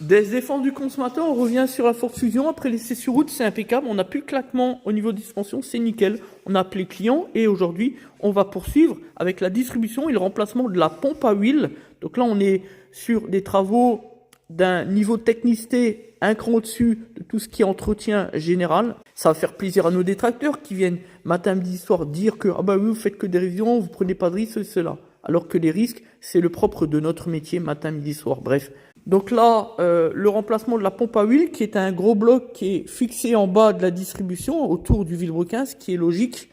Des défenses du consommateur, on revient sur la forte fusion. Après l'essai sur route, c'est impeccable. On n'a plus de claquement au niveau de suspension, c'est nickel. On a appelé client et aujourd'hui, on va poursuivre avec la distribution et le remplacement de la pompe à huile. Donc là, on est sur des travaux d'un niveau de technicité un cran au-dessus de tout ce qui est entretien général. Ça va faire plaisir à nos détracteurs qui viennent matin, midi, soir dire que ah bah oui, vous faites que des révisions, vous prenez pas de risques, cela. Alors que les risques, c'est le propre de notre métier matin, midi, soir. Bref. Donc là, le remplacement de la pompe à huile, qui est un gros bloc qui est fixé en bas de la distribution, autour du vilebrequin, ce qui est logique,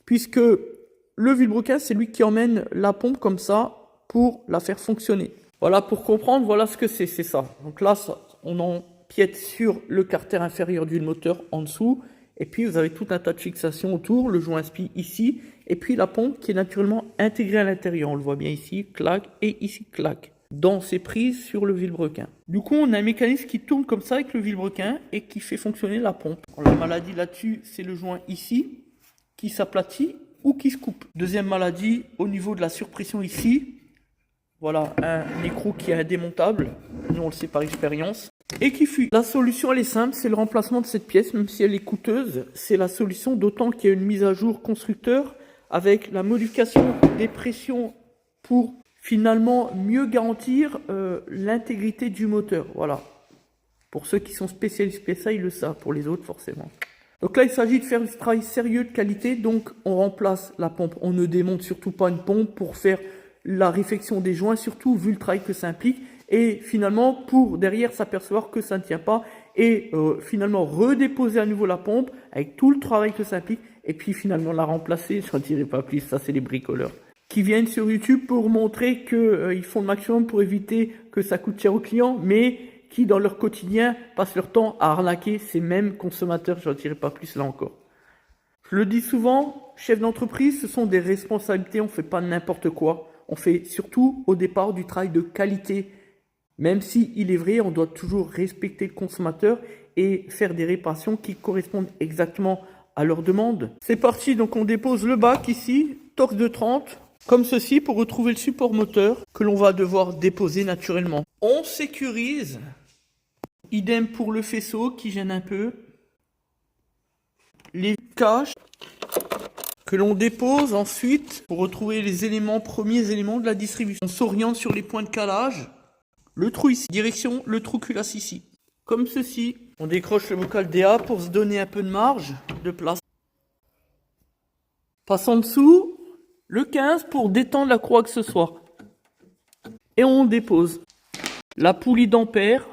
puisque le vilebrequin, c'est lui qui emmène la pompe comme ça pour la faire fonctionner. Voilà, pour comprendre, voilà ce que c'est ça. Donc là, on empiète sur le carter inférieur du moteur en dessous, et puis vous avez tout un tas de fixations autour, le joint SPI ici, et puis la pompe qui est naturellement intégrée à l'intérieur. On le voit bien ici, clac, et ici, clac, dans ses prises sur le vilebrequin. Du coup, on a un mécanisme qui tourne comme ça avec le vilebrequin et qui fait fonctionner la pompe. La maladie là-dessus, c'est le joint ici qui s'aplatit ou qui se coupe. Deuxième maladie, au niveau de la surpression ici, voilà un écrou qui est indémontable, nous on le sait par expérience, et qui fuit. La solution elle est simple, c'est le remplacement de cette pièce, même si elle est coûteuse, c'est la solution, d'autant qu'il y a une mise à jour constructeur avec la modification des pressions pour finalement mieux garantir l'intégrité du moteur. Voilà. Pour ceux qui sont spécialistes PSA, ils le savent, pour les autres forcément. Donc là, il s'agit de faire du travail sérieux de qualité, donc on remplace la pompe. On ne démonte surtout pas une pompe pour faire la réfection des joints, surtout vu le travail que ça implique, et finalement pour derrière s'apercevoir que ça ne tient pas, et finalement redéposer à nouveau la pompe avec tout le travail que ça implique, et puis finalement la remplacer. Je n'en dirai pas plus, ça c'est les bricoleurs qui viennent sur YouTube pour montrer qu'ils font le maximum pour éviter que ça coûte cher aux clients, mais qui dans leur quotidien passent leur temps à arnaquer ces mêmes consommateurs. Je n'en dirai pas plus là encore. Je le dis souvent, chef d'entreprise, ce sont des responsabilités, on ne fait pas n'importe quoi. On fait surtout au départ du travail de qualité. Même si il est vrai, on doit toujours respecter le consommateur et faire des réparations qui correspondent exactement à leur demande. C'est parti, donc on dépose le bac ici, torque de 30, comme ceci pour retrouver le support moteur que l'on va devoir déposer naturellement. On sécurise, idem pour le faisceau qui gêne un peu, les caches que l'on dépose ensuite pour retrouver les premiers éléments de la distribution. On s'oriente sur les points de calage, le trou ici, direction le trou culasse ici. Comme ceci, on décroche le bocal DA pour se donner un peu de marge, de place. Passe en dessous, le 15 pour détendre la croix accessoire. Et on dépose la poulie d'ampère